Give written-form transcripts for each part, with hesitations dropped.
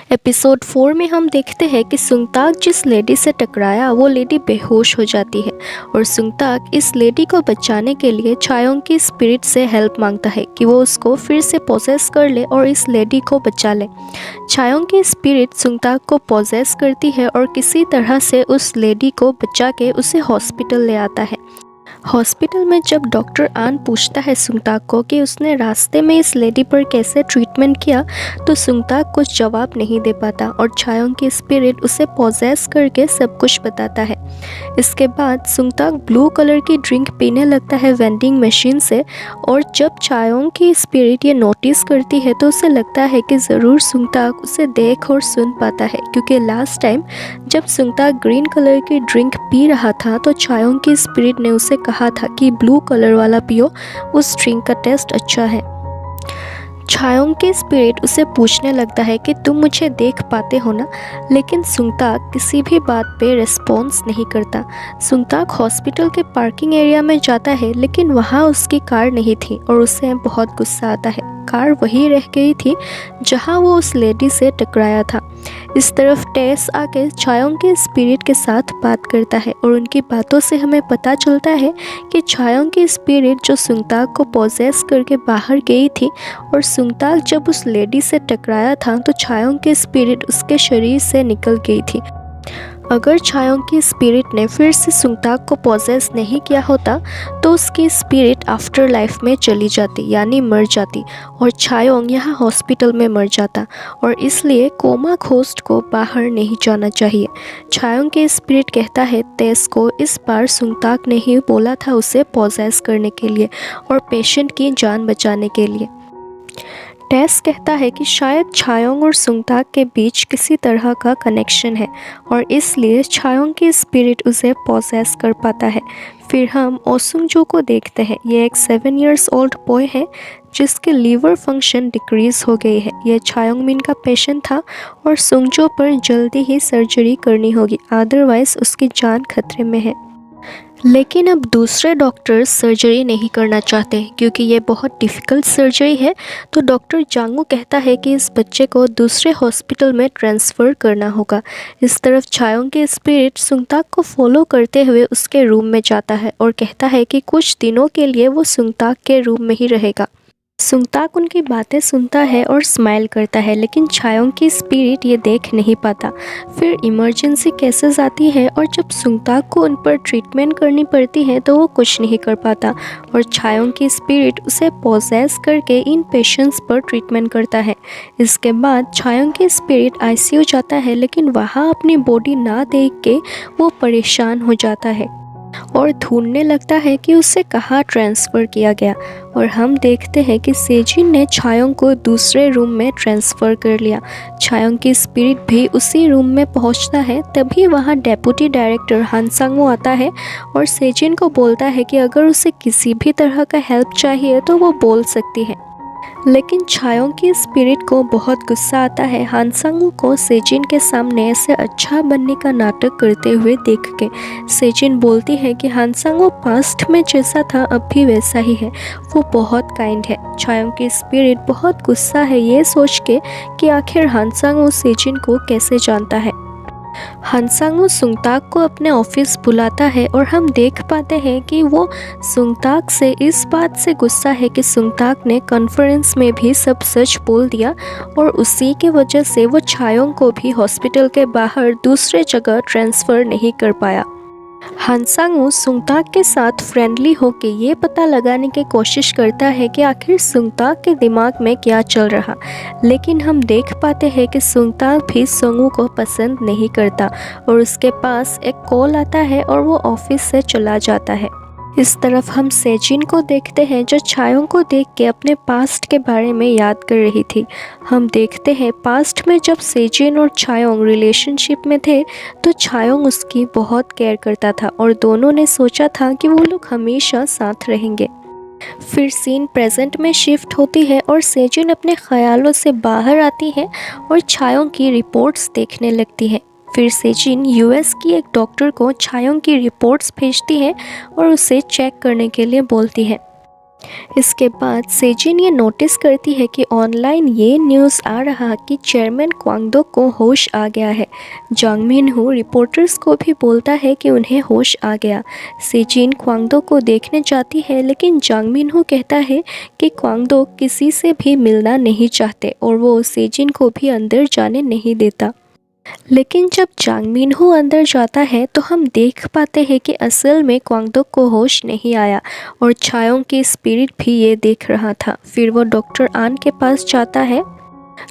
Episode 4 में हम देखते हैं कि सुंगताक जिस लेडी से टकराया वो लेडी बेहोश हो जाती है और सुंगताक इस लेडी को बचाने के लिए चायोंग की स्पिरिट से हेल्प मांगता है कि वो उसको फिर से पोजेस कर ले और इस लेडी को बचा ले। चायोंग की स्पिरिट सुंगताक को पोजेस करती है और किसी तरह से उस लेडी को बचा के उसे हॉस्पिटल ले आता है। हॉस्पिटल में जब डॉक्टर आन पूछता है सुंगताक को कि उसने रास्ते में इस लेडी पर कैसे ट्रीटमेंट किया, तो सुंगताक कुछ जवाब नहीं दे पाता और चायोंग की स्पिरिट उसे पोजेस करके सब कुछ बताता है। इसके बाद सुंगताक ब्लू कलर की ड्रिंक पीने लगता है वेंडिंग मशीन से और जब चायोंग की स्पिरिट ये नोटिस करती है तो उसे लगता है कि ज़रूर सुंगताक उसे देख और सुन पाता है, क्योंकि लास्ट टाइम जब सुंगताक ग्रीन कलर की ड्रिंक पी रहा था तो चायोंग की स्पिरिट ने उसे कहा था कि ब्लू कलर वाला पियो, उस ड्रिंक का टेस्ट अच्छा है। चायोंग की स्पिरिट उसे पूछने लगता है कि तुम मुझे देख पाते हो ना, लेकिन सुंगताक किसी भी बात पे रिस्पॉन्स नहीं करता। सुंगताक हॉस्पिटल के पार्किंग एरिया में जाता है लेकिन वहाँ उसकी कार नहीं थी और उसे बहुत गुस्सा आता है। कार वहीं रह गई थी जहाँ वो उस लेडी से टकराया था। इस तरफ टेस आके चायोंग के स्पिरिट के साथ बात करता है और उनकी बातों से हमें पता चलता है कि चायोंग की स्पिरिट जो सुंगताक को पोजेस करके बाहर गई थी और सुंगताक जब उस लेडी से टकराया था तो चायोंग की स्पिरिट उसके शरीर से निकल गई थी। अगर चायोंग की स्पिरिट ने फिर से सुंगताक को पोजेस नहीं किया होता तो उसकी स्पिरिट आफ्टर लाइफ में चली जाती, यानी मर जाती, और चायोंग यहाँ हॉस्पिटल में मर जाता और इसलिए कोमा घोस्ट को बाहर नहीं जाना चाहिए। चायोंग के स्पिरिट कहता है तेस को इस बार सुंगताक ने ही बोला था उसे पोजेस करने के लिए और पेशेंट की जान बचाने के लिए। टेस कहता है कि शायद चायोंग और सुंगताक के बीच किसी तरह का कनेक्शन है और इसलिए चायोंग की स्पिरिट उसे पोजेस कर पाता है। फिर हम ओसुंगजो को देखते हैं। ये एक 7 इयर्स ओल्ड बॉय है जिसके लीवर फंक्शन डिक्रीज हो गई है। यह चायोंग मिन का पेशेंट था और सुंगजो पर जल्दी ही सर्जरी करनी होगी, अदरवाइज उसकी जान खतरे में है। लेकिन अब दूसरे डॉक्टर्स सर्जरी नहीं करना चाहते क्योंकि ये बहुत डिफ़िकल्ट सर्जरी है, तो डॉक्टर जांगू कहता है कि इस बच्चे को दूसरे हॉस्पिटल में ट्रांसफ़र करना होगा। इस तरफ चायोंग के स्पिरिट सुंगताक को फॉलो करते हुए उसके रूम में जाता है और कहता है कि कुछ दिनों के लिए वो सुंगताक के रूम में ही रहेगा। सुंगताक उनकी बातें सुनता है और स्माइल करता है, लेकिन चायोंग की स्पिरिट ये देख नहीं पाता। फिर इमरजेंसी केसेस आती है और जब सुंगताक को उन पर ट्रीटमेंट करनी पड़ती है तो वो कुछ नहीं कर पाता और चायोंग की स्पिरिट उसे पोजेस करके इन पेशेंट्स पर ट्रीटमेंट करता है। इसके बाद चायोंग की स्पिरिट आईसीयू जाता है, लेकिन वहाँ अपनी बॉडी ना देख के वो परेशान हो जाता है और ढूंढने लगता है कि उसे कहाँ ट्रांसफ़र किया गया और हम देखते हैं कि सेजिन ने चायोंग को दूसरे रूम में ट्रांसफ़र कर लिया। चायोंग की स्पिरिट भी उसी रूम में पहुंचता है। तभी वहां डेप्यूटी डायरेक्टर हान सांगवो आता है और सेजिन को बोलता है कि अगर उसे किसी भी तरह का हेल्प चाहिए तो वो बोल सकती है। लेकिन चायोंग की स्पिरिट को बहुत गुस्सा आता है हान सांगवो को सेजिन के सामने ऐसे अच्छा बनने का नाटक करते हुए देख के। सेजिन बोलती है कि हान सांगवो पास्ट में जैसा था अब भी वैसा ही है, वो बहुत काइंड है। चायोंग की स्पिरिट बहुत गुस्सा है ये सोच के कि आखिर हान सांगवो सेजिन को कैसे जानता है। हान सांगवो सुंगताक को अपने ऑफिस बुलाता है और हम देख पाते हैं कि वो सुंगताक से इस बात से गुस्सा है कि सुंगताक ने कॉन्फ्रेंस में भी सब सच बोल दिया और उसी के वजह से वो चायोंग को भी हॉस्पिटल के बाहर दूसरे जगह ट्रांसफ़र नहीं कर पाया। हान सांगवो सुंगताक के साथ फ्रेंडली होकर ये पता लगाने की कोशिश करता है कि आखिर सुंगताक के दिमाग में क्या चल रहा, लेकिन हम देख पाते हैं कि सुंगताक भी सांगवो को पसंद नहीं करता और उसके पास एक कॉल आता है और वो ऑफिस से चला जाता है। इस तरफ हम सेजिन को देखते हैं जो चायोंग को देख के अपने पास्ट के बारे में याद कर रही थी। हम देखते हैं पास्ट में जब सेजिन और चायोंग रिलेशनशिप में थे तो चायोंग उसकी बहुत केयर करता था और दोनों ने सोचा था कि वो लोग हमेशा साथ रहेंगे। फिर सीन प्रेजेंट में शिफ्ट होती है और सेजिन अपने ख्यालों से बाहर आती है और चायोंग की रिपोर्ट्स देखने लगती है। फिर सेजिन यूएस की एक डॉक्टर को चायोंग की रिपोर्ट्स भेजती है और उसे चेक करने के लिए बोलती है। इसके बाद सेजिन ये नोटिस करती है कि ऑनलाइन ये न्यूज़ आ रहा कि चेयरमैन क्वांगडो को होश आ गया है। जांग मिनहो रिपोर्टर्स को भी बोलता है कि उन्हें होश आ गया। सेजिन क्वांगडो को देखने जाती है, लेकिन जांग मिनहो कहता है कि क्वांगडो किसी से भी मिलना नहीं चाहते और वो सेजिन को भी अंदर जाने नहीं देता। लेकिन जब जांग मिनहो अंदर जाता है तो हम देख पाते हैं कि असल में क्वांगडो को होश नहीं आया और चायोंग की स्पिरिट भी ये देख रहा था। फिर वो डॉक्टर आन के पास जाता है।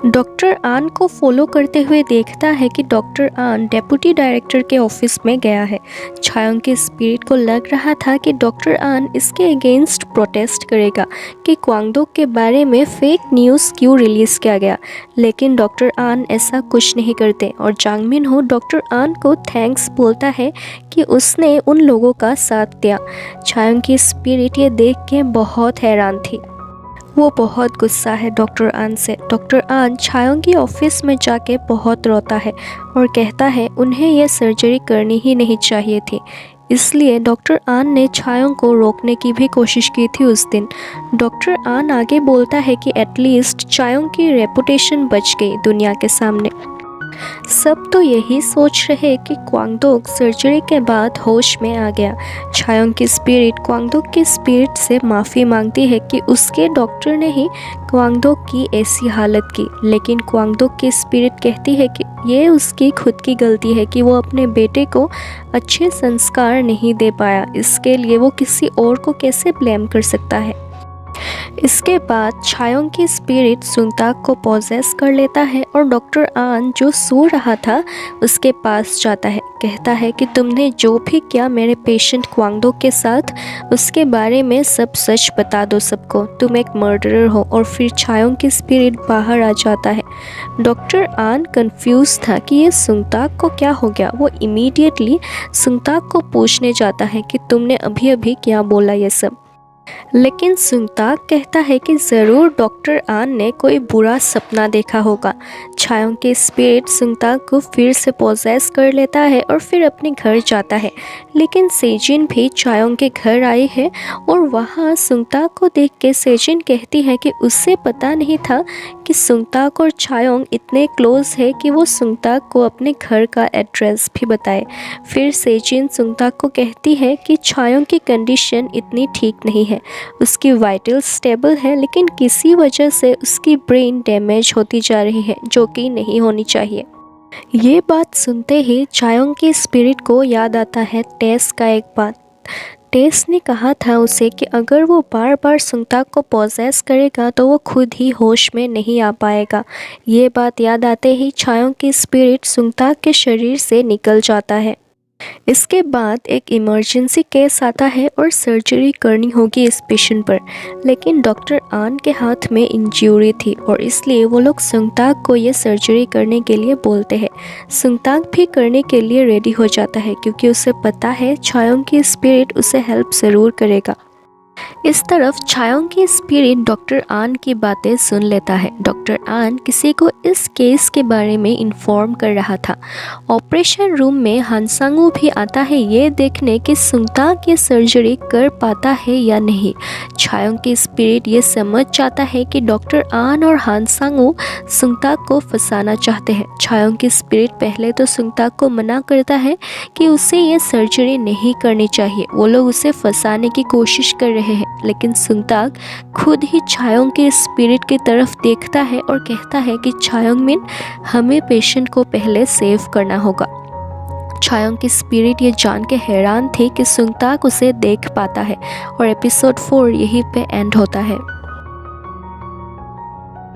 डॉक्टर आन को फॉलो करते हुए देखता है कि डॉक्टर आन डेप्यूटी डायरेक्टर के ऑफिस में गया है। चायोंग के स्पिरिट को लग रहा था कि डॉक्टर आन इसके अगेंस्ट प्रोटेस्ट करेगा कि क्वांगडो के बारे में फेक न्यूज़ क्यों रिलीज़ किया गया, लेकिन डॉक्टर आन ऐसा कुछ नहीं करते और जांग मिनहो डॉक्टर आन को थैंक्स बोलता है कि उसने उन लोगों का साथ दिया। चायोंग की स्पिरिट ये देख के बहुत हैरान थी। वो बहुत गुस्सा है डॉक्टर आन से। डॉक्टर आन चायोंग की ऑफिस में जाके बहुत रोता है और कहता है उन्हें यह सर्जरी करनी ही नहीं चाहिए थी। इसलिए डॉक्टर आन ने चायोंग को रोकने की भी कोशिश की थी उस दिन। डॉक्टर आन आगे बोलता है कि एटलीस्ट चायोंग की रेपुटेशन बच गई दुनिया के सामने। सब तो यही सोच रहे कि क्वांगडो सर्जरी के बाद होश में आ गया। चायोंग की स्पिरिट क्वांगडो की स्पिरिट से माफ़ी मांगती है कि उसके डॉक्टर ने ही क्वांगडो की ऐसी हालत की, लेकिन क्वांगडो की स्पिरिट कहती है कि ये उसकी खुद की गलती है कि वो अपने बेटे को अच्छे संस्कार नहीं दे पाया। इसके लिए वो किसी और को कैसे ब्लेम कर सकता है। इसके बाद चायोंग की स्पिरिट सुंगताक को पॉजेस कर लेता है और डॉक्टर आन जो सो रहा था उसके पास जाता है। कहता है कि तुमने जो भी किया मेरे पेशेंट क्वांगडो के साथ, उसके बारे में सब सच बता दो सबको, तुम एक मर्डरर हो। और फिर चायोंग की स्पिरिट बाहर आ जाता है। डॉक्टर आन कंफ्यूज था कि ये सुंगताक को क्या हो गया। वो इमीडिएटली सुंगताक को पूछने जाता है कि तुमने अभी अभी क्या बोला ये सब, लेकिन सुंगताक कहता है कि ज़रूर डॉक्टर आन ने कोई बुरा सपना देखा होगा। चायोंग के स्पिरिट सुंगताक को फिर से पॉजेस कर लेता है और फिर अपने घर जाता है। लेकिन सेजिन भी चायोंग के घर आई है और वहाँ सुंगताक को देख के सेजिन कहती है कि उससे पता नहीं था कि सुंगताक और चायोंग इतने क्लोज है कि वो सुंगताक को अपने घर का एड्रेस भी बताए। फिर सेजिन सुंगताक को कहती है कि चायोंग की कंडीशन इतनी ठीक नहीं है, उसकी वाइटल स्टेबल है, लेकिन किसी वजह से उसकी ब्रेन डैमेज होती जा रही है जो कि नहीं होनी चाहिए। ये बात सुनते ही चायोंग की स्पिरिट को याद आता है टेस का एक बात। टेस ने कहा था उसे कि अगर वो बार बार सुंगताक को पॉजेस करेगा तो वो खुद ही होश में नहीं आ पाएगा। ये बात याद आते ही चायोंग की स्पिरिट सुंगताक के शरीर से निकल जाता है। इसके बाद एक इमरजेंसी केस आता है और सर्जरी करनी होगी इस पेशेंट पर, लेकिन डॉक्टर आन के हाथ में इंजरी थी और इसलिए वो लोग सुंगताक को ये सर्जरी करने के लिए बोलते हैं। सुंगताक भी करने के लिए रेडी हो जाता है क्योंकि उसे पता है चायोंग की स्पिरिट उसे हेल्प ज़रूर करेगा। इस तरफ चायोंग की स्पिरिट डॉक्टर आन की बातें सुन लेता है। डॉक्टर आन किसी को इस केस के बारे में इन्फॉर्म कर रहा था। ऑपरेशन रूम में हानसांगू भी आता है ये देखने कि सुंगताक ये सर्जरी कर पाता है या नहीं। चायोंग की स्पिरिट ये समझ जाता है कि डॉक्टर आन और हानसांगू सुंगताक को फंसाना चाहते हैं। चायोंग की स्पिरिट पहले तो सुंगताक को मना करता है कि उसे ये सर्जरी नहीं करनी चाहिए, वो लोग उसे फंसाने की कोशिश कर रहे हैं, लेकिन सुंगताक खुद ही चायोंग के स्पिरिट की तरफ देखता है और कहता है कि चायोंग मिन, हमें पेशेंट को पहले सेव करना होगा। चायोंग की स्पिरिट ये जान के हैरान थी कि सुंगताक उसे देख पाता है और एपिसोड 4 यहीं पे एंड होता है।